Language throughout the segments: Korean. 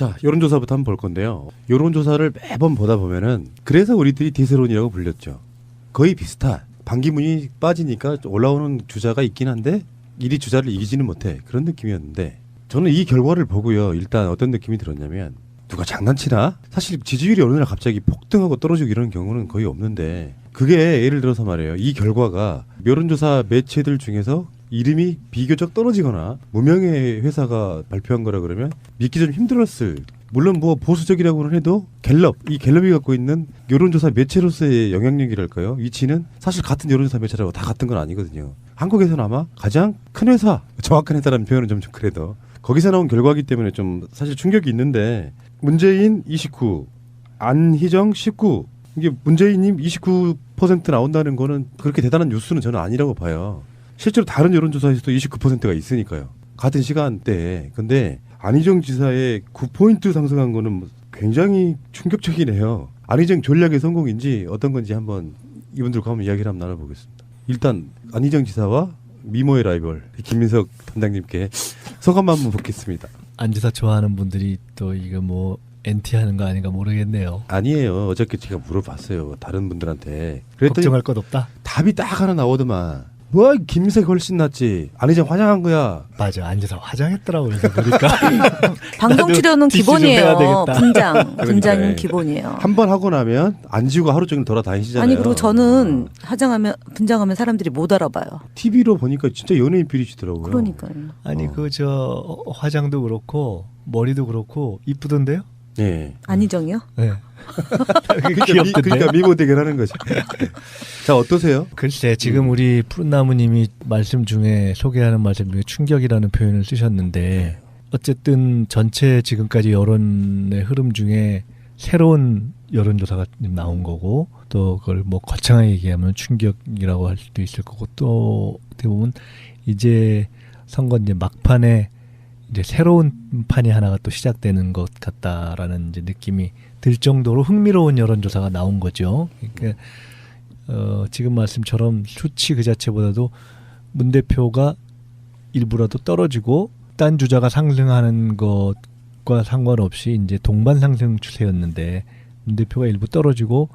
자, 여론조사부터 한번 볼 건데요. 여론조사를 매번 보다 보면은 그래서 우리들이 디스론이라고 불렸죠. 거의 비슷한. 반기문이 빠지니까 올라오는 주자가 있긴 한데 이리 주자를 이기지는 못해. 그런 느낌이었는데 저는 이 결과를 보고요. 일단 어떤 느낌이 들었냐면 누가 장난치나? 사실 지지율이 어느 날 갑자기 폭등하고 떨어지고 이런 경우는 거의 없는데 그게 예를 들어서 말이에요. 이 결과가 여론조사 매체들 중에서 이름이 비교적 떨어지거나 무명의 회사가 발표한 거라 그러면 믿기 좀 힘들었을. 물론 뭐 보수적이라고는 해도 갤럽, 이 갤럽이 갖고 있는 여론조사 매체로서의 영향력이랄까요? 위치는 사실 같은 여론조사 매체라고 다 같은 건 아니거든요. 한국에서는 아마 가장 큰 회사, 정확한 회사라는 표현은 좀 그래도 거기서 나온 결과이기 때문에 좀 사실 충격이 있는데 문재인 29, 안희정 19 이게 문재인님 29% 나온다는 거는 그렇게 대단한 뉴스는 저는 아니라고 봐요. 실제로 다른 여론조사에서도 29%가 있으니까요. 같은 시간대에. 근데 안희정 지사의 9포인트 상승한 거는 굉장히 충격적이네요. 안희정 전략의 성공인지 어떤 건지 한번 이분들과 한번 이야기를 한번 나눠보겠습니다. 일단 안희정 지사와 미모의 라이벌 김민석 담당님께 소감 한번 묻겠습니다. 안 지사 좋아하는 분들이 또 이거 뭐 엔티하는 거 아닌가 모르겠네요. 아니에요. 어저께 제가 물어봤어요. 다른 분들한테. 걱정할 것 없다? 답이 딱 하나 나오더만. 뭐 김민석이 훨씬 낫지. 안희정 화장한 거야. 맞아. 안 지사 화장했더라고. 그래서 보니까. 방송 출연은 기본이에요. 분장은 네. 기본이에요. 한 번 하고 나면 안 지우고 하루 종일 돌아다니시잖아요. 아니 그리고 저는 분장하면 사람들이 못 알아봐요. TV로 보니까 진짜 연예인 필이시더라고요. 그러니까요. 아니 화장도 그렇고 머리도 그렇고 이쁘던데요? 네. 안희정이요? 네. 그러니까 미모 대결하는 거죠. 자, 어떠세요? 글쎄 지금 우리 푸른나무님이 말씀 중에 소개하는 말씀 중에 충격이라는 표현을 쓰셨는데 어쨌든 전체 지금까지 여론의 흐름 중에 새로운 여론조사가 나온 거고 또 그걸 뭐 거창하게 얘기하면 충격이라고 할 수도 있을 거고 또 어떻게 보면 이제 선거 이제 막판에 이제 새로운 판이 하나가 또 시작되는 것 같다라는 이제 느낌이 들 정도로 흥미로운 여론조사가 나온 거죠. 그러니까 지금 말씀처럼 수치 그 자체보다도 문 대표가 일부라도 떨어지고 딴 주자가 상승하는 것과 상관없이 이제 동반 상승 추세였는데 문 대표가 일부 떨어지고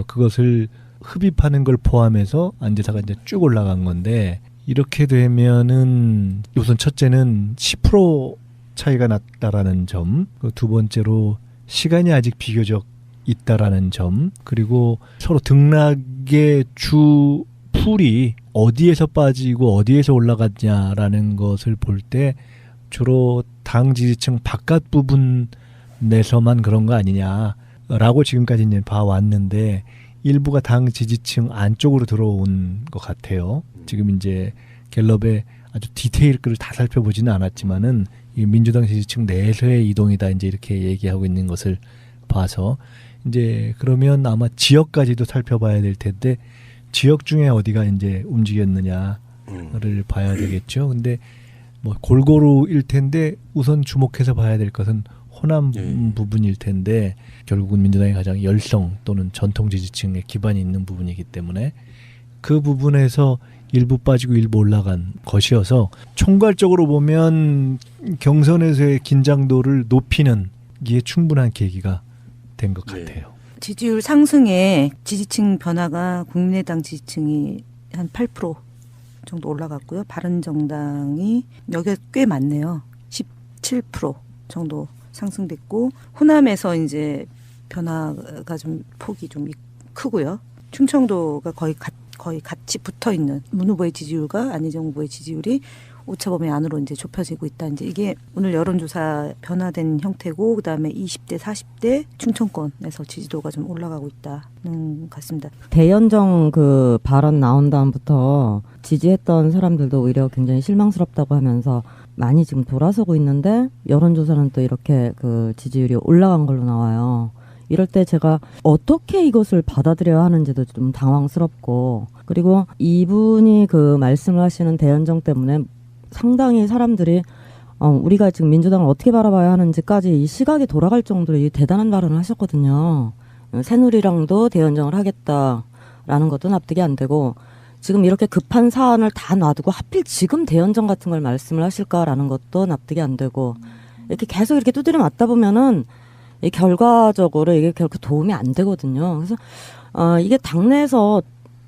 그것을 흡입하는 걸 포함해서 안 지사가 이제 쭉 올라간 건데 이렇게 되면은 우선 첫째는 10% 차이가 났다라는 점, 두 번째로 시간이 아직 비교적 있다라는 점, 그리고 서로 등락의 주 풀이 어디에서 빠지고 어디에서 올라갔냐라는 것을 볼 때 주로 당 지지층 바깥 부분에서만 그런 거 아니냐라고 지금까지 이제 봐왔는데 일부가 당 지지층 안쪽으로 들어온 것 같아요. 지금 이제 갤럽의 아주 디테일을 다 살펴보지는 않았지만은 이 민주당 지지층 내에서의 이동이다 이제 이렇게 얘기하고 있는 것을 봐서 이제 그러면 아마 지역까지도 살펴봐야 될 텐데 지역 중에 어디가 이제 움직였느냐를 봐야 되겠죠. 근데 뭐 골고루일 텐데 우선 주목해서 봐야 될 것은 호남 부분일 텐데 결국은 민주당이 가장 열성 또는 전통 지지층에 기반이 있는 부분이기 때문에 그 부분에서 일부 빠지고 일부 올라간 것이어서 총괄적으로 보면 경선에서의 긴장도를 높이는 게 충분한 계기가 된 것 같아요. 지지율 상승에 지지층 변화가 국민의당 지지층이 한 8% 정도 올라갔고요. 바른정당이 여기가 꽤 많네요. 17% 정도 상승됐고 호남에서 이제 변화가 좀 폭이 좀 크고요. 충청도가 거의 같이 붙어 있는 문 후보의 지지율과 안희정 후보의 지지율이 오차범위 안으로 이제 좁혀지고 있다. 이제 이게 오늘 여론조사 변화된 형태고, 그다음에 20대, 40대 충청권에서 지지도가 좀 올라가고 있다는 것 같습니다. 대연정 그 발언 나온 다음부터 지지했던 사람들도 오히려 굉장히 실망스럽다고 하면서 많이 지금 돌아서고 있는데 여론조사는 또 이렇게 그 지지율이 올라간 걸로 나와요. 이럴 때 제가 어떻게 이것을 받아들여야 하는지도 좀 당황스럽고, 그리고 이분이 그 말씀을 하시는 대연정 때문에 상당히 사람들이 우리가 지금 민주당을 어떻게 바라봐야 하는지까지 이 시각이 돌아갈 정도로 이 대단한 발언을 하셨거든요. 새누리랑도 대연정을 하겠다라는 것도 납득이 안 되고, 지금 이렇게 급한 사안을 다 놔두고 하필 지금 대연정 같은 걸 말씀을 하실까라는 것도 납득이 안 되고, 이렇게 계속 이렇게 두드려 맞다 보면은 이 결과적으로 이게 결코 도움이 안 되거든요. 그래서 이게 당내에서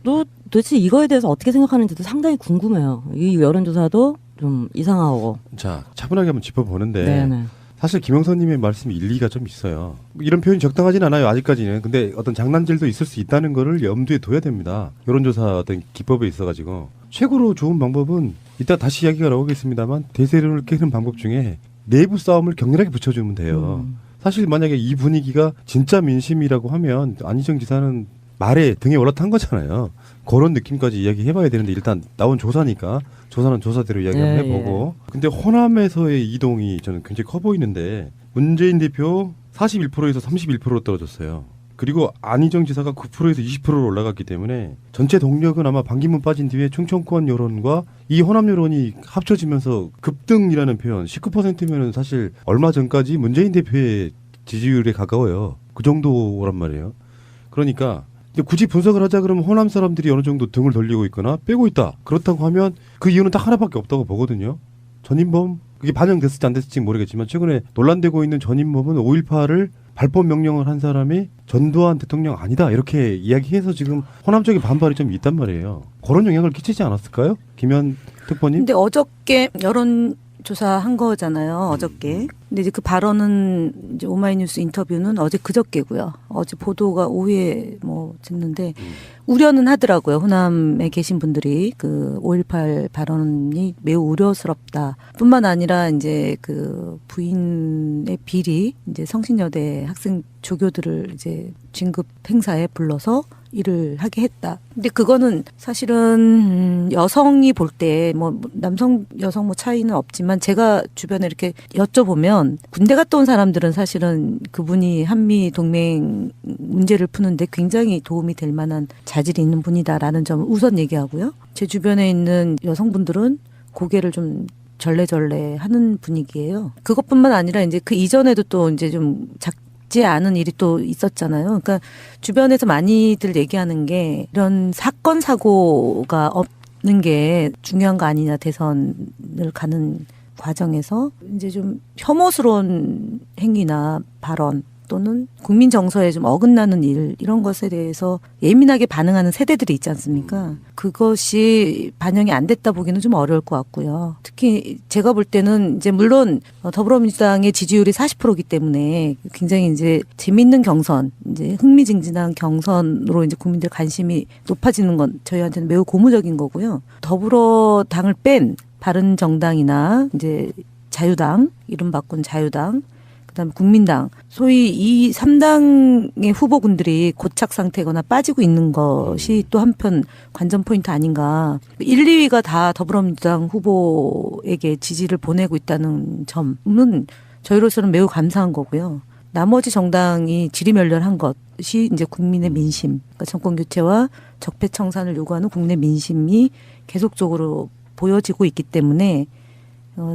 또 도대체 이거에 대해서 어떻게 생각하는지도 상당히 궁금해요. 이 여론조사도 좀 이상하고. 자, 차분하게 한번 짚어보는데 네네. 사실 김영선님의 말씀이 일리가 좀 있어요. 이런 표현이 적당하진 않아요, 아직까지는. 근데 어떤 장난질도 있을 수 있다는 거를 염두에 둬야 됩니다. 여론조사 어떤 기법에 있어가지고 최고로 좋은 방법은 이따 다시 이야기가 나오겠습니다만 대세론을 깨는 방법 중에 내부 싸움을 격렬하게 붙여주면 돼요. 사실 만약에 이 분위기가 진짜 민심이라고 하면 안희정 지사는 말에 등에 올라탄 거잖아요. 그런 느낌까지 이야기해봐야 되는데 일단 나온 조사니까 조사는 조사대로 이야기 한번 해보고. 근데 호남에서의 이동이 저는 굉장히 커 보이는데 문재인 대표 41%에서 31%로 떨어졌어요. 그리고 안희정 지사가 9%에서 20%로 올라갔기 때문에 전체 동력은 아마 반기문 빠진 뒤에 충청권 여론과 이 호남 여론이 합쳐지면서 급등이라는 표현 19%면은 사실 얼마 전까지 문재인 대표의 지지율에 가까워요. 그 정도란 말이에요. 그러니까 근데 굳이 분석을 하자 그러면 호남 사람들이 어느 정도 등을 돌리고 있거나 빼고 있다. 그렇다고 하면 그 이유는 딱 하나밖에 없다고 보거든요. 전인범 그게 반영됐을지 안 됐을지 모르겠지만 최근에 논란되고 있는 전인범은 5.18을 발법 명령을 한 사람이 전두환 대통령 아니다 이렇게 이야기해서 지금 호남 쪽에 반발이 좀 있단 말이에요. 그런 영향을 끼치지 않았을까요? 김현 특보님? 근데 어저께 여론조사 한 거잖아요. 어저께. 근데 이제 그 발언은 이제 오마이뉴스 인터뷰는 어제 그저께고요. 어제 보도가 오후에 뭐 됐는데 우려는 하더라고요. 호남에 계신 분들이 그 5.18 발언이 매우 우려스럽다. 뿐만 아니라 이제 그 부인의 비리 이제 성신여대 학생 조교들을 이제 진급 행사에 불러서 일을 하게 했다. 근데 그거는 사실은 여성이 볼 때 뭐 남성 여성 뭐 차이는 없지만 제가 주변에 이렇게 여쭤보면 군대 갔다 온 사람들은 사실은 그분이 한미 동맹 문제를 푸는데 굉장히 도움이 될 만한 자질이 있는 분이다라는 점을 우선 얘기하고요. 제 주변에 있는 여성분들은 고개를 좀 절레절레 하는 분위기예요. 그것뿐만 아니라 이제 그 이전에도 또 이제 좀 작지 않은 일이 또 있었잖아요. 그러니까 주변에서 많이들 얘기하는 게 이런 사건 사고가 없는 게 중요한 거 아니냐 대선을 가는 과정에서 이제 좀 혐오스러운 행위나 발언 또는 국민 정서에 좀 어긋나는 일 이런 것에 대해서 예민하게 반응하는 세대들이 있지 않습니까? 그것이 반영이 안 됐다 보기는 좀 어려울 것 같고요. 특히 제가 볼 때는 이제 물론 더불어민주당의 지지율이 40%이기 때문에 굉장히 이제 재밌는 경선, 이제 흥미진진한 경선으로 이제 국민들 관심이 높아지는 건 저희한테는 매우 고무적인 거고요. 더불어당을 뺀 바른정당이나 이제 자유당, 이름 바꾼 자유당, 그다음에 국민당, 소위 이 3당의 후보군들이 고착 상태거나 빠지고 있는 것이 또 한편 관전 포인트 아닌가. 1, 2위가 다 더불어민주당 후보에게 지지를 보내고 있다는 점은 저희로서는 매우 감사한 거고요. 나머지 정당이 지리멸렬한 것이 이제 국민의 민심, 그러니까 정권 교체와 적폐 청산을 요구하는 국내 민심이 계속적으로 보여지고 있기 때문에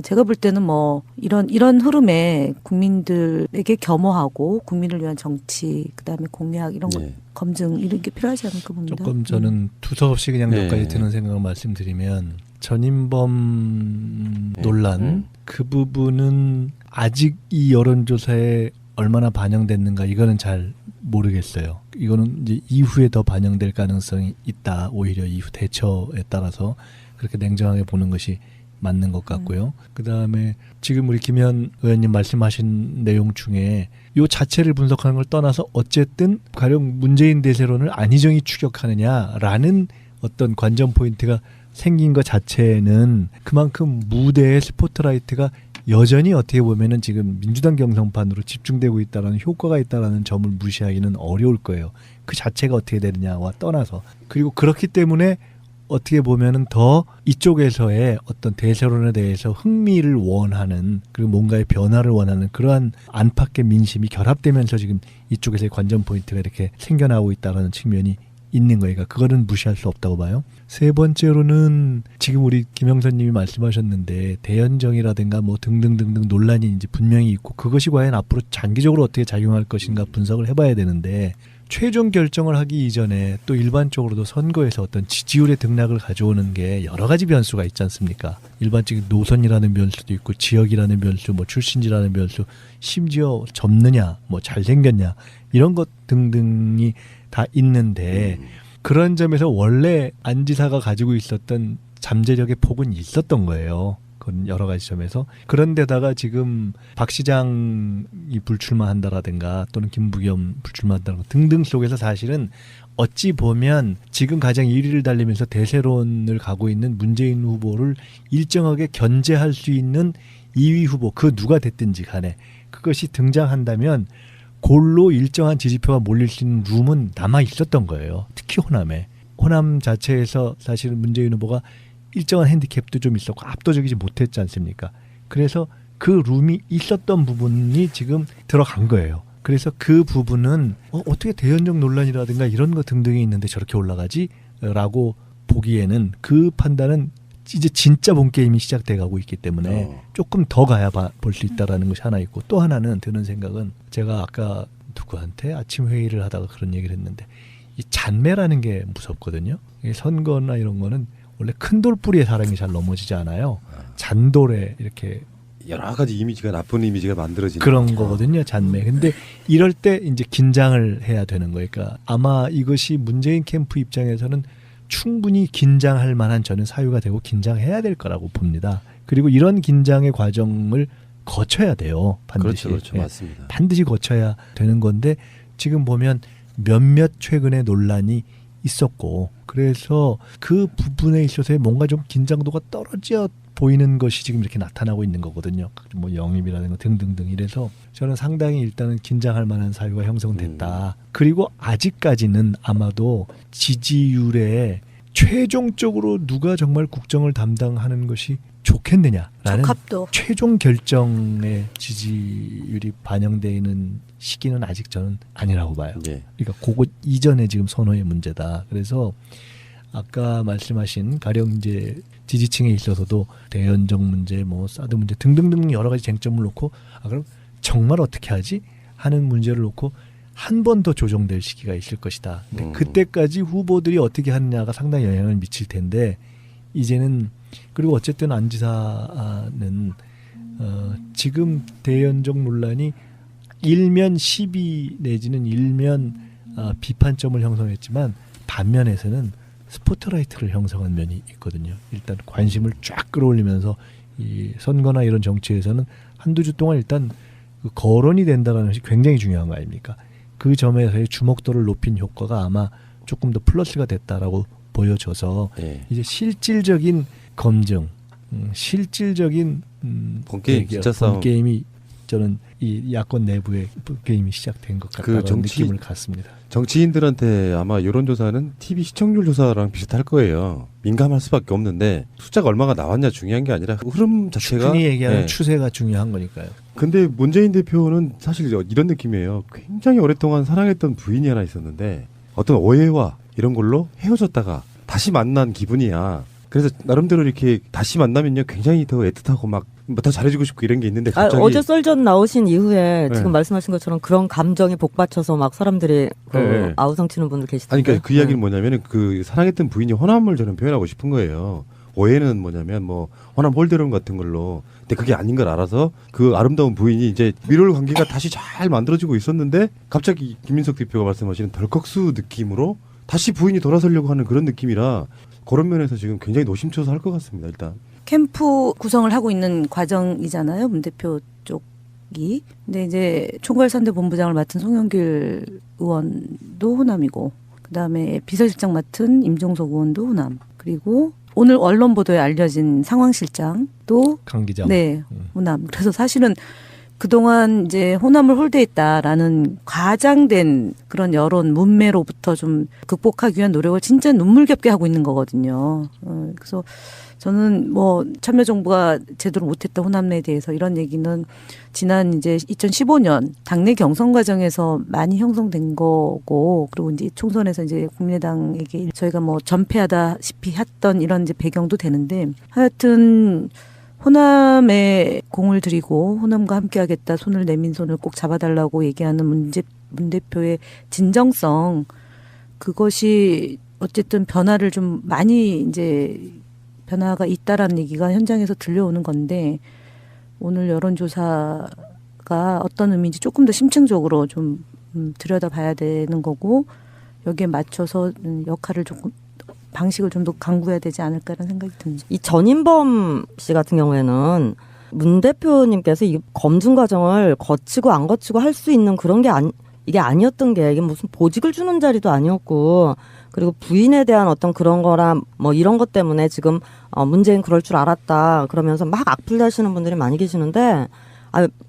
제가 볼 때는 뭐 이런 흐름에 국민들에게 겸허하고 국민을 위한 정치 그다음에 공약 이런 것 검증 이런 게 필요하지 않을까 봅니다. 조금 저는 두서없이 그냥 몇 가지 드는 생각을 말씀드리면 전인범 논란 그 부분은 아직 이 여론조사에 얼마나 반영됐는가 이거는 잘 모르겠어요. 이거는 이제 이후에 더 반영될 가능성이 있다. 오히려 이후 대처에 따라서 그렇게 냉정하게 보는 것이 맞는 것 같고요. 그다음에 지금 우리 김현 의원님 말씀하신 내용 중에 요 자체를 분석하는 걸 떠나서 어쨌든 가령 문재인 대세론을 안희정이 추격하느냐라는 어떤 관전 포인트가 생긴 것 자체는 그만큼 무대의 스포트라이트가 여전히 어떻게 보면은 지금 민주당 경선판으로 집중되고 있다라는 효과가 있다라는 점을 무시하기는 어려울 거예요. 그 자체가 어떻게 되느냐와 떠나서. 그리고 그렇기 때문에 어떻게 보면은 더 이쪽에서의 어떤 대세론에 대해서 흥미를 원하는 그리고 뭔가의 변화를 원하는 그러한 안팎의 민심이 결합되면서 지금 이쪽에서의 관전 포인트가 이렇게 생겨나고 있다는 측면이 있는 거예요. 그러니까 그거는 무시할 수 없다고 봐요. 세 번째로는 지금 우리 김영선님이 말씀하셨는데 대연정이라든가 뭐 등등등등 논란이 이제 분명히 있고 그것이 과연 앞으로 장기적으로 어떻게 작용할 것인가 분석을 해봐야 되는데 최종 결정을 하기 이전에 또 일반적으로도 선거에서 어떤 지지율의 등락을 가져오는 게 여러 가지 변수가 있지 않습니까? 일반적인 노선이라는 변수도 있고 지역이라는 변수, 뭐 출신지라는 변수, 심지어 젊느냐, 뭐 잘생겼냐 이런 것 등등이 다 있는데 그런 점에서 원래 안 지사가 가지고 있었던 잠재력의 폭은 있었던 거예요. 그런 여러 가지 점에서. 그런데다가 지금 박 시장이 불출마한다라든가 또는 김부겸 불출마한다든가 등등 속에서 사실은 어찌 보면 지금 가장 1위를 달리면서 대세론을 가고 있는 문재인 후보를 일정하게 견제할 수 있는 2위 후보 그 누가 됐든지 간에 그것이 등장한다면 골로 일정한 지지표가 몰릴 수 있는 룸은 남아 있었던 거예요. 특히 호남에. 호남 자체에서 사실은 문재인 후보가 일정한 핸디캡도 좀 있었고 압도적이지 못했지 않습니까? 그래서 그 룸이 있었던 부분이 지금 들어간 거예요. 그래서 그 부분은 어떻게 대연정 논란이라든가 이런 거 등등이 있는데 저렇게 올라가지? 라고 보기에는 그 판단은 이제 진짜 본 게임이 시작돼 가고 있기 때문에 조금 더 가야 볼 수 있다라는 것이 하나 있고 또 하나는 드는 생각은 제가 아까 누구한테 아침 회의를 하다가 그런 얘기를 했는데 이 잔매라는 게 무섭거든요. 이 선거나 이런 거는 원래 큰 돌뿌리에 사람이 잘 넘어지지 않아요. 잔돌에 이렇게 여러 가지 이미지가 나쁜 이미지가 만들어지는 그런 거거든요. 잔매. 근데 이럴 때 이제 긴장을 해야 되는 거예요. 그러니까 아마 이것이 문재인 캠프 입장에서는 충분히 긴장할 만한 저는 사유가 되고 긴장해야 될 거라고 봅니다. 그리고 이런 긴장의 과정을 거쳐야 돼요. 반드시. 그렇죠. 맞습니다. 반드시 거쳐야 되는 건데 지금 보면 몇몇 최근의 논란이 있었고 그래서 그 부분에 있어서 뭔가 좀 긴장도가 떨어져 보이는 것이 지금 이렇게 나타나고 있는 거거든요. 뭐 영입이라든가 등등등 이래서 저는 상당히 일단은 긴장할 만한 사유가 형성됐다. 그리고 아직까지는 아마도 지지율에 최종적으로 누가 정말 국정을 담당하는 것이 좋겠느냐라는 적합도. 최종 결정의 지지율이 반영되는 시기는 아직 저는 아니라고 봐요. 예. 그러니까 그거 이전에 지금 선호의 문제다. 그래서 아까 말씀하신 가령 이제 지지층에 있어서도 대연정 문제, 뭐 사드 문제 등등등 여러 가지 쟁점을 놓고 그럼 정말 어떻게 하지 하는 문제를 놓고 한 번 더 조정될 시기가 있을 것이다. 근데 그때까지 후보들이 어떻게 하느냐가 상당히 영향을 미칠 텐데 이제는 그리고 어쨌든 안 지사는 지금 대연정 논란이 일면 시비 내지는 일면 비판점을 형성했지만 반면에서는 스포트라이트를 형성한 면이 있거든요. 일단 관심을 쫙 끌어올리면서 이 선거나 이런 정치에서는 한두 주 동안 일단 그 거론이 된다는 것이 굉장히 중요한 거 아닙니까? 그 점에서의 주목도를 높인 효과가 아마 조금 더 플러스가 됐다라고 보여져서 예. 이제 실질적인 검증, 실질적인 본게임 진짜 싸움. 본게임이 저는 이 야권 내부의 게임이 시작된 것 같다는 느낌을 갖습니다. 정치인들한테 아마 여론조사는 TV 시청률 조사랑 비슷할 거예요. 민감할 수밖에 없는데 숫자가 얼마가 나왔냐 중요한 게 아니라 흐름 자체가 흔히 얘기하는 네. 추세가 중요한 거니까요. 근데 문재인 대표는 사실 이런 느낌이에요. 굉장히 오랫동안 사랑했던 부인이 하나 있었는데 어떤 오해와 이런 걸로 헤어졌다가 다시 만난 기분이야. 그래서 나름대로 이렇게 다시 만나면요 굉장히 더 애틋하고 막 더 잘해주고 싶고 이런 게 있는데 갑자기 어제 썰전 나오신 이후에 네. 지금 말씀하신 것처럼 그런 감정이 복받쳐서 막 사람들이 네. 아우성 치는 분들 계시던데. 아니 그러니까 그 이야기는 뭐냐면은 그 사랑했던 부인이 호남을 저는 표현하고 싶은 거예요. 오해는 뭐냐면 뭐 호남 홀대론 같은 걸로 근데 그게 아닌 걸 알아서 그 아름다운 부인이 이제 미롤 관계가 다시 잘 만들어지고 있었는데 갑자기 김민석 대표가 말씀하시는 덜컥수 느낌으로 다시 부인이 돌아서려고 하는 그런 느낌이라 그런 면에서 지금 굉장히 노심초사할 것 같습니다. 일단 캠프 구성을 하고 있는 과정이잖아요. 문 대표 쪽이. 근데 이제 총괄선대본부장을 맡은 송영길 의원도 호남이고 그다음에 비서실장 맡은 임종석 의원도 호남. 그리고 오늘 언론 보도에 알려진 상황실장도 강기정. 네, 호남. 그래서 사실은 그동안 이제 호남을 홀대했다라는 과장된 그런 여론 문매로부터 좀 극복하기 위한 노력을 진짜 눈물겹게 하고 있는 거거든요. 그래서 저는 뭐 참여정부가 제대로 못했다 호남에 대해서 이런 얘기는 지난 이제 2015년 당내 경선 과정에서 많이 형성된 거고 그리고 이제 총선에서 이제 국민의당에게 저희가 뭐 전패하다시피 했던 이런 이제 배경도 되는데 하여튼 호남에 공을 들이고 호남과 함께하겠다, 손을 내민 손을 꼭 잡아달라고 얘기하는 문 대표의 진정성, 그것이 어쨌든 변화를 좀 많이 이제 변화가 있다라는 얘기가 현장에서 들려오는 건데, 오늘 여론조사가 어떤 의미인지 조금 더 심층적으로 좀 들여다봐야 되는 거고, 여기에 맞춰서 역할을 조금 방식을 좀 더 강구해야 되지 않을까라는 생각이 듭니다. 이 전인범 씨 같은 경우에는 문 대표님께서 이 검증 과정을 거치고 안 거치고 할 수 있는 그런 게 이게 아니었던 게, 이게 무슨 보직을 주는 자리도 아니었고, 그리고 부인에 대한 어떤 그런 거라 뭐 이런 것 때문에 지금 문재인 그럴 줄 알았다 그러면서 막 악플다시는 분들이 많이 계시는데,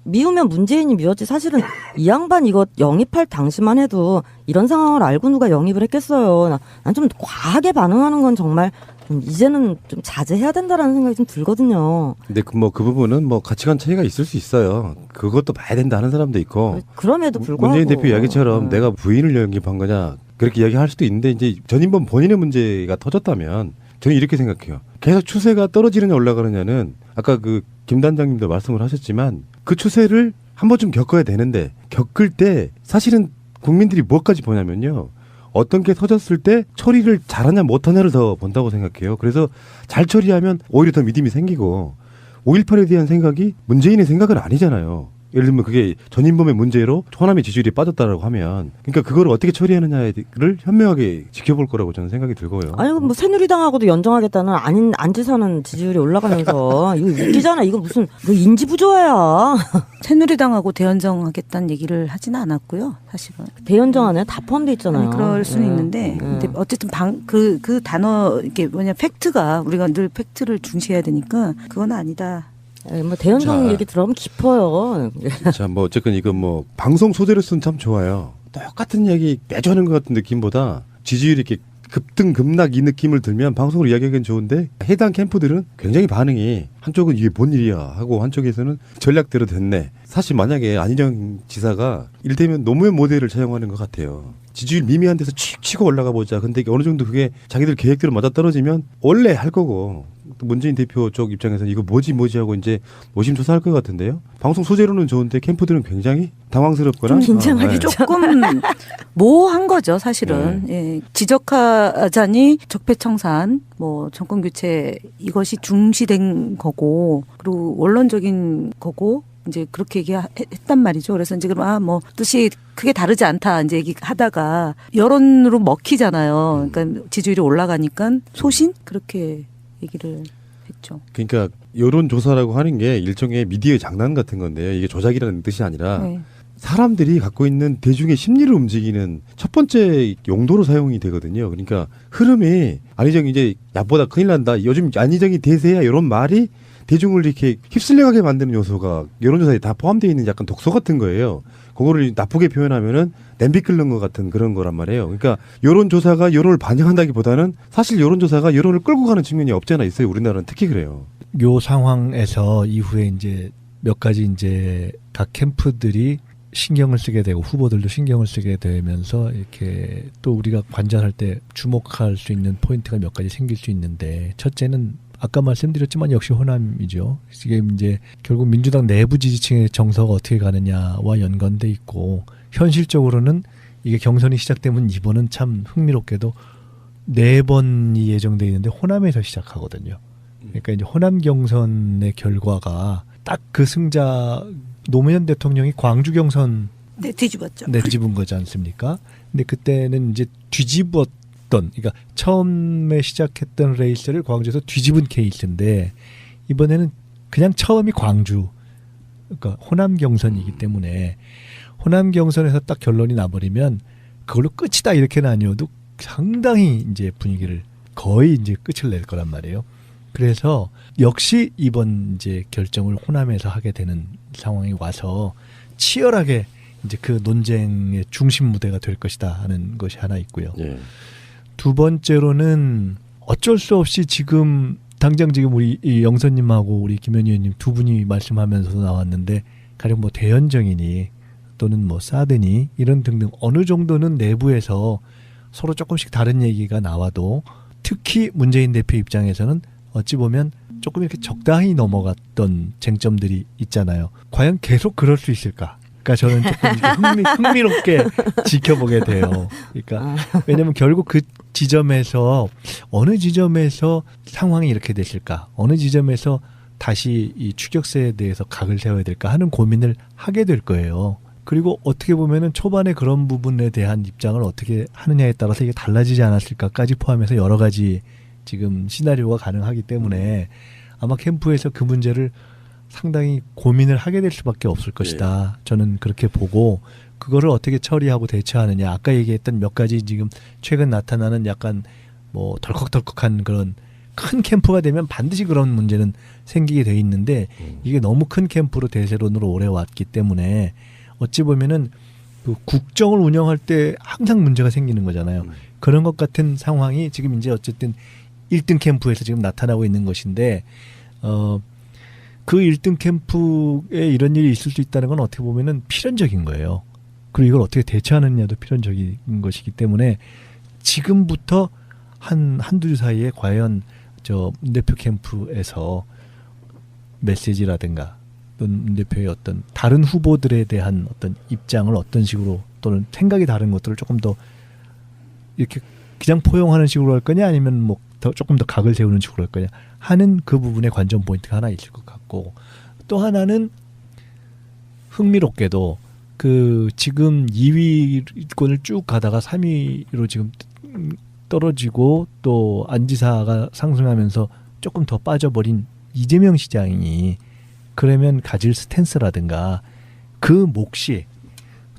미우면 문재인이 미웠지, 사실은 이 양반 이거 영입할 당시만 해도 이런 상황을 알고 누가 영입을 했겠어요. 난 좀 과하게 반응하는 건 정말 좀 이제는 좀 자제해야 된다라는 생각이 좀 들거든요. 근데 그 부분은 뭐 가치관 차이가 있을 수 있어요. 그것도 봐야 된다 하는 사람도 있고. 그럼에도 불구하고 문재인 대표 이야기처럼 내가 부인을 영입한 거냐 그렇게 이야기할 수도 있는데, 이제 전인범 본인의 문제가 터졌다면 저는 이렇게 생각해요. 계속 추세가 떨어지느냐 올라가느냐는 아까 그 김 단장님도 말씀을 하셨지만 그 추세를 한 번쯤 겪어야 되는데, 겪을 때 사실은 국민들이 뭐까지 보냐면요, 어떤 게 터졌을 때 처리를 잘하냐 못하냐를 더 본다고 생각해요. 그래서 잘 처리하면 오히려 더 믿음이 생기고, 5.18에 대한 생각이 문재인의 생각은 아니잖아요. 예를 들면 그게 전인범의 문제로 호남의 지지율이 빠졌다라고 하면, 그러니까 그걸 어떻게 처리하느냐를 현명하게 지켜볼 거라고 저는 생각이 들고요. 아니 뭐 새누리당하고도 연정하겠다는 안 지사는 지지율이 올라가면서 이거 웃기잖아. 이거 무슨 인지 부조화야. 새누리당하고 대연정하겠다는 얘기를 하지는 않았고요, 사실은. 대연정 안에 다 포함돼 있잖아요. 아니, 그럴 수는 네. 있는데, 근데 어쨌든 그 단어, 이게 뭐냐, 팩트가, 우리가 늘 팩트를 중시해야 되니까 그건 아니다. 뭐 대연정 자. 얘기 들어보면 깊어요. 자, 뭐 어쨌건 이건 뭐 방송 소재로 쓰면 참 좋아요. 똑같은 이야기 매주 하는 것 같은 느낌보다 지지율이 이렇게 급등 급락 이 느낌을 들면 방송으로 이야기하기는 좋은데, 해당 캠프들은 굉장히 반응이, 한쪽은 이게 뭔 일이야 하고 한쪽에서는 전략대로 됐네. 사실 만약에 안희정 지사가 이를테면 노무현 모델을 차용하는 것 같아요. 지지율 미미한 데서 칙 치고 올라가 보자. 근데 어느 정도 그게 자기들 계획대로 맞아떨어지면 원래 할 거고, 또 문재인 대표 쪽 입장에서는 이거 뭐지 하고 이제 노심초사할 것 같은데요. 방송 소재로는 좋은데 캠프들은 굉장히 당황스럽거나 좀 긴장하게 조금 모호한 거죠, 사실은. 예, 지적하자니 적폐청산, 뭐 정권 교체, 이것이 중시된 거고, 그리고 원론적인 거고, 이제 그렇게 얘기했단 말이죠. 그래서 이제 뭐 뜻이 크게 다르지 않다 이제 얘기하다가 여론으로 먹히잖아요. 그러니까 지지율이 올라가니까 소신 그렇게 얘기를 했죠. 그러니까 여론조사라고 하는 게 일종의 미디어의 장난 같은 건데요. 이게 조작이라는 뜻이 아니라 네. 사람들이 갖고 있는 대중의 심리를 움직이는 첫 번째 용도로 사용이 되거든요. 그러니까 흐름이 안희정이 이제 야보다 큰일 난다, 요즘 안희정이 대세야, 이런 말이 대중을 이렇게 휩쓸려가게 만드는 요소가 여론조사에 다 포함되어 있는 약간 독소 같은 거예요. 그거를 나쁘게 표현하면은 냄비 끓는 것 같은 그런 거란 말이에요. 그러니까 여론조사가 여론을 반영한다기보다는 사실 여론조사가 여론을 끌고 가는 측면이 없지 않아 있어요. 우리나라는 특히 그래요. 요 상황에서 이후에 이제 몇 가지 이제 각 캠프들이 신경을 쓰게 되고 후보들도 신경을 쓰게 되면서 이렇게 또 우리가 관전할 때 주목할 수 있는 포인트가 몇 가지 생길 수 있는데, 첫째는 아까 말씀드렸지만 역시 호남이죠. 이게 이제 결국 민주당 내부 지지층의 정서가 어떻게 가느냐와 연관돼 있고, 현실적으로는 이게 경선이 시작되면 이번은 참 흥미롭게도 4번이 예정돼 있는데 호남에서 시작하거든요. 그러니까 이제 호남 경선의 결과가 딱 그 승자 노무현 대통령이 광주 경선 네, 뒤집었죠. 뒤집은 거지 않습니까? 근데 그때는 이제 그러니까 처음에 시작했던 레이스를 광주에서 뒤집은 케이스인데, 이번에는 그냥 처음이 광주, 그러니까 호남 경선이기 때문에 호남 경선에서 딱 결론이 나버리면 그걸로 끝이다 이렇게는 아니어도 상당히 이제 분위기를 거의 이제 끝을 낼 거란 말이에요. 그래서 역시 이번 이제 결정을 호남에서 하게 되는 상황이 와서 치열하게 이제 그 논쟁의 중심 무대가 될 것이다 하는 것이 하나 있고요. 예. 두 번째로는 어쩔 수 없이 지금 당장 지금 우리 이 영선님하고 우리 김현희 의원님 두 분이 말씀하면서도 나왔는데, 가령 뭐 대연정이니 또는 뭐 사드니 이런 등등 어느 정도는 내부에서 서로 조금씩 다른 얘기가 나와도, 특히 문재인 대표 입장에서는 어찌 보면 조금 이렇게 적당히 넘어갔던 쟁점들이 있잖아요. 과연 계속 그럴 수 있을까? 그러니까 저는 조금 이렇게 흥미롭게 지켜보게 돼요. 그러니까 왜냐하면 결국 그 지점에서 어느 지점에서 상황이 이렇게 됐을까? 어느 지점에서 다시 이 추격세에 대해서 각을 세워야 될까 하는 고민을 하게 될 거예요. 그리고 어떻게 보면은 초반에 그런 부분에 대한 입장을 어떻게 하느냐에 따라서 이게 달라지지 않았을까까지 포함해서 여러 가지 지금 시나리오가 가능하기 때문에 아마 캠프에서 그 문제를 상당히 고민을 하게 될 수밖에 없을 것이다. 저는 그렇게 보고 그거를 어떻게 처리하고 대처하느냐. 아까 얘기했던 몇 가지 지금 최근 나타나는 약간 뭐 덜컥덜컥한 그런 큰 캠프가 되면 반드시 그런 문제는 생기게 돼 있는데 이게 너무 큰 캠프로 대세론으로 오래 왔기 때문에 어찌 보면은 그 국정을 운영할 때 항상 문제가 생기는 거잖아요. 그런 것 같은 상황이 지금 이제 어쨌든 1등 캠프에서 지금 나타나고 있는 것인데 그 1등 캠프에 이런 일이 있을 수 있다는 건 어떻게 보면은 필연적인 거예요. 그리고 이걸 어떻게 대처하느냐도 필연적인 것이기 때문에 지금부터 한두 주 사이에 과연 저 문 대표 캠프에서 메시지라든가 또는 문 대표의 어떤 다른 후보들에 대한 어떤 입장을 어떤 식으로 또는 생각이 다른 것들을 조금 더 이렇게 그냥 포용하는 식으로 할 거냐 아니면 뭐 더 조금 더 각을 세우는 식으로 할 거냐 하는 그 부분에 관전 포인트가 하나 있을 것 같고 또 하나는 흥미롭게도 그 지금 2위권을 쭉 가다가 3위로 지금 떨어지고 또 안지사가 상승하면서 조금 더 빠져버린 이재명 시장이 그러면 가질 스탠스라든가 그 몫이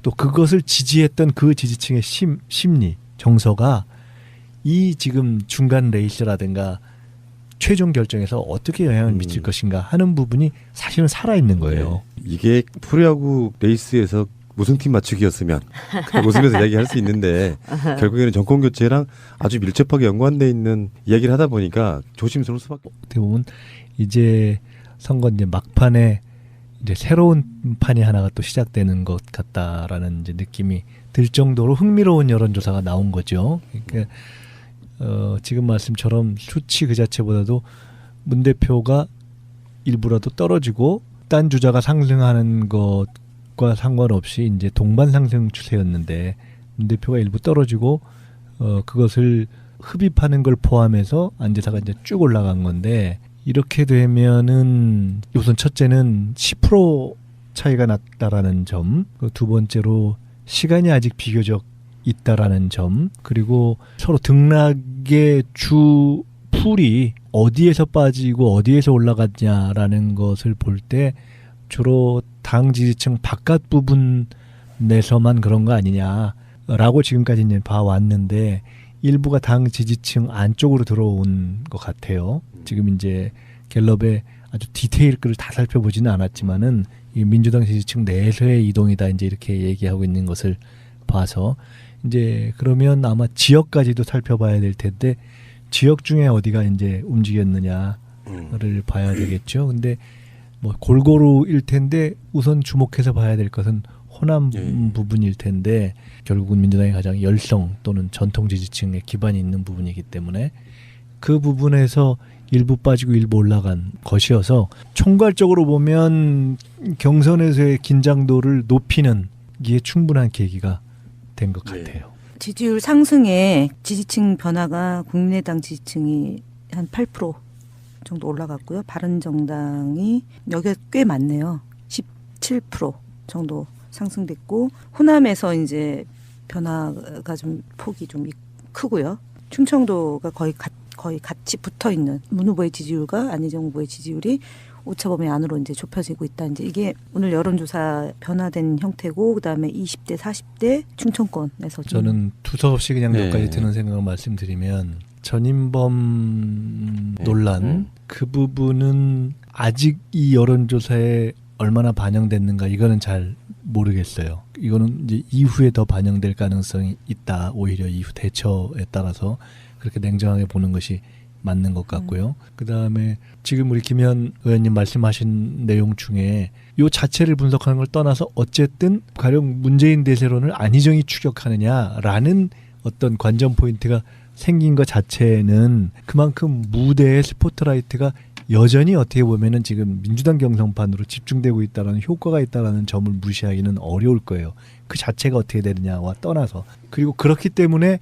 또 그것을 지지했던 그 지지층의 심리 정서가 이 지금 중간 레이스라든가 최종 결정에서 어떻게 영향을 미칠 것인가 하는 부분이 사실은 살아있는 거예요. 네. 이게 프로야구 레이스에서 우승팀 맞추기였으면 웃으면서 이야기할 수 있는데 결국에는 정권 교체랑 아주 밀접하게 연관돼 있는 이야기를 하다 보니까 조심스러울 수밖에. 어떻게 보면 이제 선거 이제 막판에 이제 새로운 판이 하나가 또 시작되는 것 같다라는 이제 느낌이 들 정도로 흥미로운 여론조사가 나온 거죠. 그러니까 지금 말씀처럼 수치 그 자체보다도 문 대표가 일부라도 떨어지고 딴 주자가 상승하는 것과 상관없이 이제 동반 상승 추세였는데 문 대표가 일부 떨어지고 그것을 흡입하는 걸 포함해서 안지사가 이제 쭉 올라간 건데 이렇게 되면은 우선 첫째는 10% 차이가 났다라는 점, 두 번째로 시간이 아직 비교적 있다라는 점, 그리고 서로 등락의 주 풀이 어디에서 빠지고 어디에서 올라갔냐라는 것을 볼 때 주로 당 지지층 바깥 부분에서만 그런 거 아니냐라고 지금까지 이제 봐왔는데 일부가 당 지지층 안쪽으로 들어온 것 같아요. 지금 이제 갤럽의 아주 디테일 글을 다 살펴보지는 않았지만은 이 민주당 지지층 내에서의 이동이다 이제 이렇게 얘기하고 있는 것을 봐서 이제 그러면 아마 지역까지도 살펴봐야 될 텐데 지역 중에 어디가 이제 움직였느냐를 봐야 되겠죠. 근데 뭐 골고루일 텐데 우선 주목해서 봐야 될 것은 호남 부분일 텐데 결국은 민주당이 가장 열성 또는 전통 지지층의 기반이 있는 부분이기 때문에 그 부분에서 일부 빠지고 일부 올라간 것이어서 총괄적으로 보면 경선에서의 긴장도를 높이는 게 충분한 계기가 된 것 같아요. 지지율 상승에 지지층 변화가 국민의당 지지층이 한 8% 정도 올라갔고요. 바른정당이 여기가 꽤 많네요. 17% 정도 상승됐고 호남에서 이제 변화가 좀 폭이 좀 크고요. 충청도가 거의 같이 붙어 있는 문 후보의 지지율과 안희정 후보의 지지율이 오차범위 안으로 이제 좁혀지고 있다. 이제 이게 오늘 여론조사 변화된 형태고 그다음에 20대, 40대 충청권에서 저는 두서없이 그냥 몇 가지 드는 생각을 말씀드리면 전인범 논란 그 부분은 아직 이 여론조사에 얼마나 반영됐는가 이거는 잘 모르겠어요. 이거는 이제 이후에 더 반영될 가능성이 있다. 오히려 이후 대처에 따라서 그렇게 냉정하게 보는 것이 맞는 것 같고요. 그다음에 지금 우리 김현 의원님 말씀하신 내용 중에 이 자체를 분석하는 걸 떠나서 어쨌든 가령 문재인 대세론을 안희정이 추격하느냐라는 어떤 관전 포인트가 생긴 것 자체는 그만큼 무대의 스포트라이트가 여전히 어떻게 보면은 지금 민주당 경선판으로 집중되고 있다라는 효과가 있다라는 점을 무시하기는 어려울 거예요. 그 자체가 어떻게 되느냐와 떠나서. 그리고 그렇기 때문에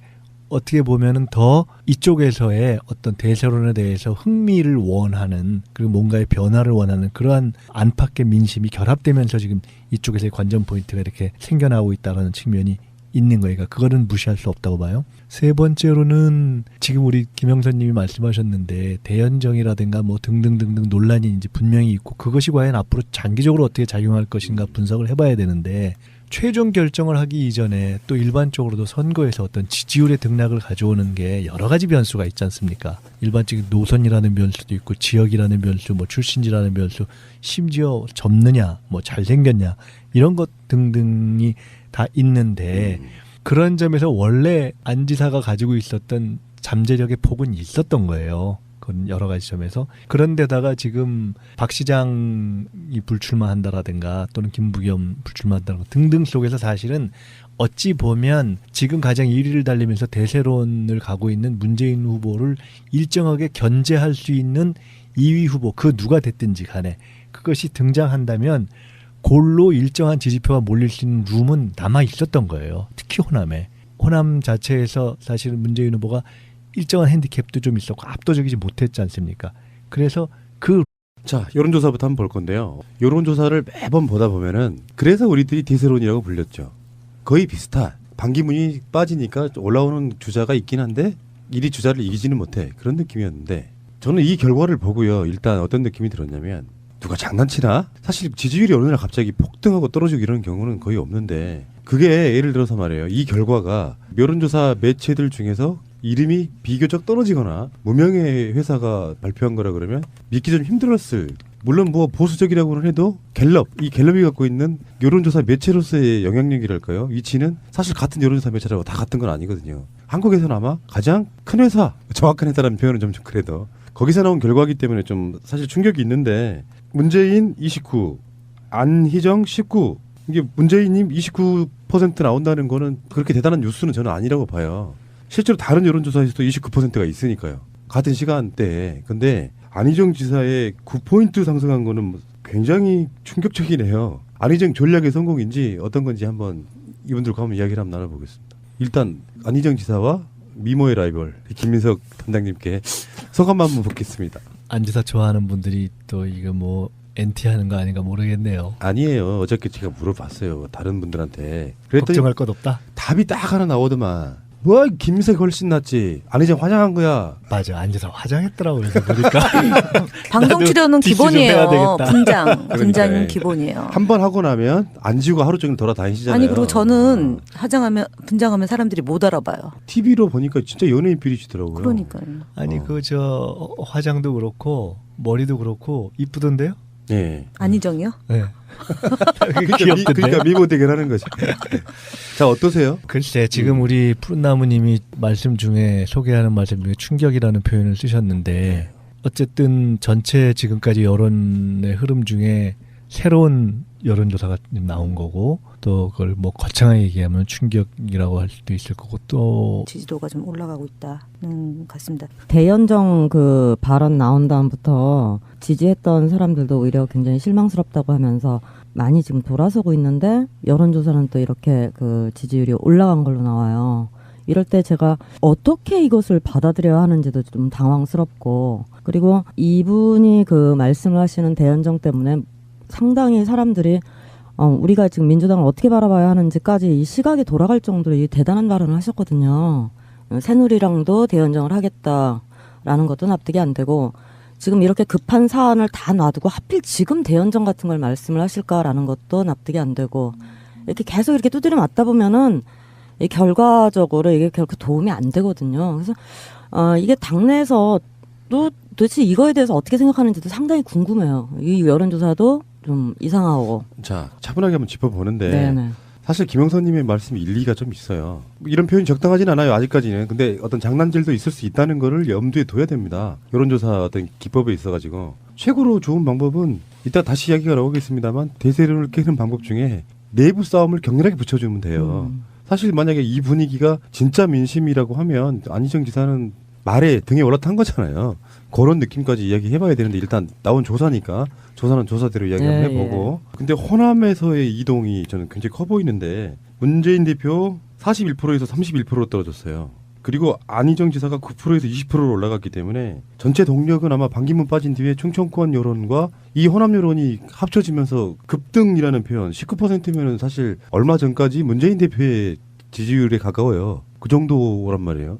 어떻게 보면은 더 이쪽에서의 어떤 대세론에 대해서 흥미를 원하는, 그리고 뭔가의 변화를 원하는 그러한 안팎의 민심이 결합되면서 지금 이쪽에서의 관전 포인트가 이렇게 생겨나고 있다는 측면이 있는 거예요. 그러니까 그거는 무시할 수 없다고 봐요. 세 번째로는 지금 우리 김영선님이 말씀하셨는데 대연정이라든가 뭐 등등등등 논란이 이제 분명히 있고, 그것이 과연 앞으로 장기적으로 어떻게 작용할 것인가 분석을 해봐야 되는데, 최종 결정을 하기 이전에 또 일반적으로도 선거에서 어떤 지지율의 등락을 가져오는 게 여러 가지 변수가 있지 않습니까? 일반적인 노선이라는 변수도 있고, 지역이라는 변수, 뭐 출신지라는 변수, 심지어 젊느냐, 뭐 잘생겼냐, 이런 것 등등이 다 있는데, 그런 점에서 원래 안 지사가 가지고 있었던 잠재력의 폭은 있었던 거예요. 그런 여러 가지 점에서. 그런데다가 지금 박 시장이 불출마한다라든가 또는 김부겸 불출마한다든가 등등 속에서 사실은 어찌 보면 지금 가장 1위를 달리면서 대세론을 가고 있는 문재인 후보를 일정하게 견제할 수 있는 2위 후보, 그 누가 됐든지 간에 그것이 등장한다면 골로 일정한 지지표가 몰릴 수 있는 룸은 남아 있었던 거예요. 특히 호남에. 호남 자체에서 사실은 문재인 후보가 일정한 핸디캡도 좀 있었고 압도적이지 못했지 않습니까? 그래서 자, 여론조사부터 한번 볼 건데요. 여론조사를 매번 보다 보면은 그래서 우리들이 디세론이라고 불렸죠. 거의 비슷한. 반기문이 빠지니까 올라오는 주자가 있긴 한데 1위 주자를 이기지는 못해. 그런 느낌이었는데, 저는 이 결과를 보고요, 일단 어떤 느낌이 들었냐면, 누가 장난치나? 사실 지지율이 어느 날 갑자기 폭등하고 떨어지고 이런 경우는 거의 없는데, 그게 예를 들어서 말이에요, 이 결과가 여론조사 매체들 중에서 이름이 비교적 떨어지거나 무명의 회사가 발표한 거라 그러면 믿기 좀 힘들었을. 물론 뭐 보수적이라고는 해도 이 갤럽이 갖고 있는 여론조사 매체로서의 영향력이랄까요, 위치는 사실 같은 여론조사 매체라고 다 같은 건 아니거든요. 한국에서는 아마 가장 큰 회사, 정확한 회사라는 표현은 좀 그래도 거기서 나온 결과이기 때문에 좀 사실 충격이 있는데, 문재인 29, 안희정 19, 이게 문재인님 29% 나온다는 거는 그렇게 대단한 뉴스는 저는 아니라고 봐요. 실제로 다른 여론조사에서도 29%가 있으니까요, 같은 시간대에. 근데 안희정 지사의 9포인트 상승한 거는 굉장히 충격적이네요. 안희정 전략의 성공인지 어떤 건지 한번 이분들과 한번 이야기를 한번 나눠보겠습니다. 일단 안희정 지사와 미모의 라이벌 김민석 담당님께 소감 한번 묻겠습니다. 안 지사 좋아하는 분들이 또 이거 뭐 NT하는 거 아닌가 모르겠네요. 아니에요. 어저께 제가 물어봤어요, 다른 분들한테. 그랬더니 걱정할 것 없다? 답이 딱 하나 나오더만. 뭐 김민석이 훨씬 낫지, 안희정 화장한 거야. 맞아, 안 지사 화장했더라고. 그래서 보니까 방송 출연은 디스 좀 해야 기본이에요. 되겠다. 분장은 기본이에요. 한 번 하고 나면 안 지우고 하루 종일 돌아다니시잖아요. 아니, 그리고 저는 분장하면 사람들이 못 알아봐요. TV로 보니까 진짜 연예인 필이시더라고요. 그러니까요. 아니 그 저 화장도 그렇고 머리도 그렇고 이쁘던데요? 네. 안희정이요? 네. 그러니까, 그러니까 미모 대결하는 거죠. 자, 어떠세요? 글쎄, 지금 우리 푸른나무님이 말씀 중에 소개하는 말씀 중에 충격이라는 표현을 쓰셨는데, 어쨌든 전체 지금까지 여론의 흐름 중에 새로운 여론조사가 나온 거고, 또 그걸 뭐 거창하게 얘기하면 충격이라고 할 수도 있을 거고, 또 지지도가 좀 올라가고 있다는 것 같습니다. 대연정 그 발언 나온 다음부터 지지했던 사람들도 오히려 굉장히 실망스럽다고 하면서 많이 지금 돌아서고 있는데, 여론조사는 또 이렇게 그 지지율이 올라간 걸로 나와요. 이럴 때 제가 어떻게 이것을 받아들여야 하는지도 좀 당황스럽고, 그리고 이분이 그 말씀을 하시는 대연정 때문에 상당히 사람들이 우리가 지금 민주당을 어떻게 바라봐야 하는지까지 이 시각이 돌아갈 정도로 이 대단한 발언을 하셨거든요. 새누리랑도 대연정을 하겠다라는 것도 납득이 안 되고, 지금 이렇게 급한 사안을 다 놔두고 하필 지금 대연정 같은 걸 말씀을 하실까라는 것도 납득이 안 되고, 이렇게 계속 이렇게 두드려 맞다 보면은 이 결과적으로 이게 결코 도움이 안 되거든요. 그래서 이게 당내에서 또 도대체 이거에 대해서 어떻게 생각하는지도 상당히 궁금해요. 이 여론조사도 좀 이상하고. 자, 차분하게 한번 짚어보는데, 네네. 사실 김영선님의 말씀이 일리가 좀 있어요. 이런 표현이 적당하진 않아요, 아직까지는. 근데 어떤 장난질도 있을 수 있다는 거를 염두에 둬야 됩니다. 여론조사 어떤 기법에 있어가지고. 최고로 좋은 방법은, 이따 다시 이야기가 나오겠습니다만, 대세론을 깨는 방법 중에 내부 싸움을 격렬하게 붙여주면 돼요. 사실 만약에 이 분위기가 진짜 민심이라고 하면 안희정 지사는 말에 등에 올라탄 거잖아요. 그런 느낌까지 이야기해봐야 되는데 일단 나온 조사니까 조사는 조사대로 이야기 한번 예, 해보고 근데 호남에서의 이동이 저는 굉장히 커 보이는데 문재인 대표 41%에서 31%로 떨어졌어요. 그리고 안희정 지사가 9%에서 20%로 올라갔기 때문에 전체 동력은 아마 반기문 빠진 뒤에 충청권 여론과 이 호남 여론이 합쳐지면서 급등이라는 표현 19%면은 사실 얼마 전까지 문재인 대표의 지지율에 가까워요. 그 정도란 말이에요.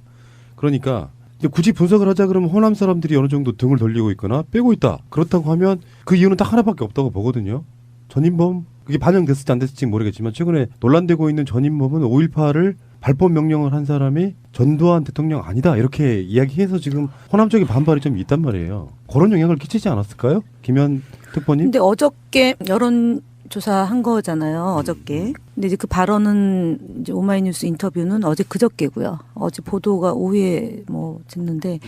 그러니까 근데 굳이 분석을 하자 그러면 호남 사람들이 어느 정도 등을 돌리고 있거나 빼고 있다. 그렇다고 하면 그 이유는 딱 하나밖에 없다고 보거든요. 전인범 그게 반영됐을지 안 됐을지 모르겠지만 최근에 논란되고 있는 전인범은 5.18을 발법 명령을 한 사람이 전두환 대통령 아니다 이렇게 이야기해서 지금 호남 쪽에 반발이 좀 있단 말이에요. 그런 영향을 끼치지 않았을까요? 김현 특보님? 근데 어저께 여론조사 한 거잖아요. 어저께. 근데 이제 그 발언은 이제 오마이뉴스 인터뷰는 어제 그저께고요. 어제 보도가 오후에 뭐 됐는데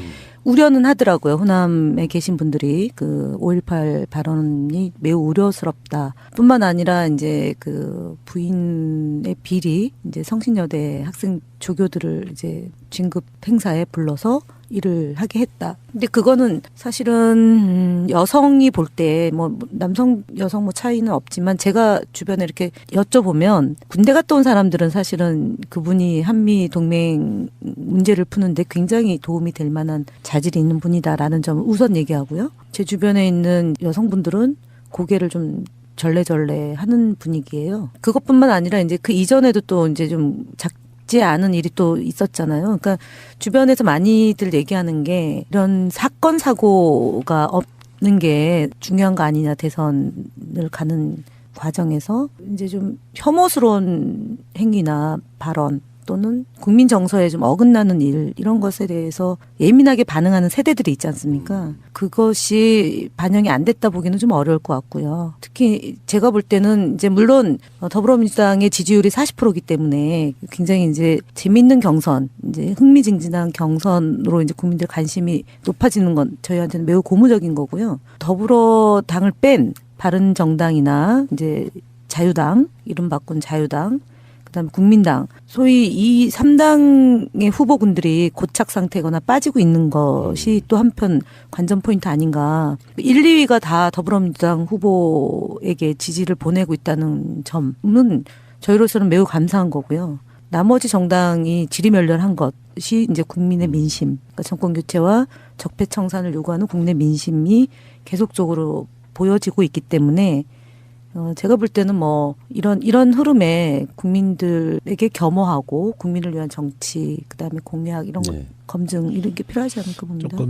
우려는 하더라고요. 호남에 계신 분들이 그 5.18 발언이 매우 우려스럽다. 뿐만 아니라 이제 그 부인의 비리 이제 성신여대 학생 조교들을 이제 진급 행사에 불러서 일을 하게 했다. 근데 그거는 사실은 여성이 볼 때 뭐 남성 여성 뭐 차이는 없지만 제가 주변에 이렇게 여쭤보면 군대 갔다 온 사람들은 사실은 그분이 한미 동맹 문제를 푸는데 굉장히 도움이 될 만한 자질이 있는 분이다라는 점을 우선 얘기하고요. 제 주변에 있는 여성분들은 고개를 좀 절레절레 하는 분위기예요. 그것뿐만 아니라 이제 그 이전에도 또 이제 좀 작지 않은 일이 또 있었잖아요. 그러니까 주변에서 많이들 얘기하는 게 이런 사건 사고가 없는 게 중요한 거 아니냐 대선을 가는 과정에서 이제 좀 혐오스러운 행위나 발언 또는 국민 정서에 좀 어긋나는 일 이런 것에 대해서 예민하게 반응하는 세대들이 있지 않습니까? 그것이 반영이 안 됐다 보기는 좀 어려울 것 같고요. 특히 제가 볼 때는 이제 물론 더불어민주당의 지지율이 40%이기 때문에 굉장히 이제 재밌는 경선, 이제 흥미진진한 경선으로 이제 국민들 관심이 높아지는 건 저희한테는 매우 고무적인 거고요. 더불어당을 뺀 바른정당이나 이제 자유당, 이름 바꾼 자유당, 그다음에 국민당, 소위 이 3당의 후보군들이 고착 상태거나 빠지고 있는 것이 또 한편 관전 포인트 아닌가. 1, 2위가 다 더불어민주당 후보에게 지지를 보내고 있다는 점은 저희로서는 매우 감사한 거고요. 나머지 정당이 지리멸렬한 것이 이제 국민의 민심, 그러니까 정권 교체와 적폐 청산을 요구하는 국내 민심이 계속적으로 보여지고 있기 때문에 제가 볼 때는 뭐 이런 흐름에 국민들에게 겸허하고 국민을 위한 정치 그다음에 공약 이런 것 검증 이런 게 필요하지 않을까 봅니다. 조금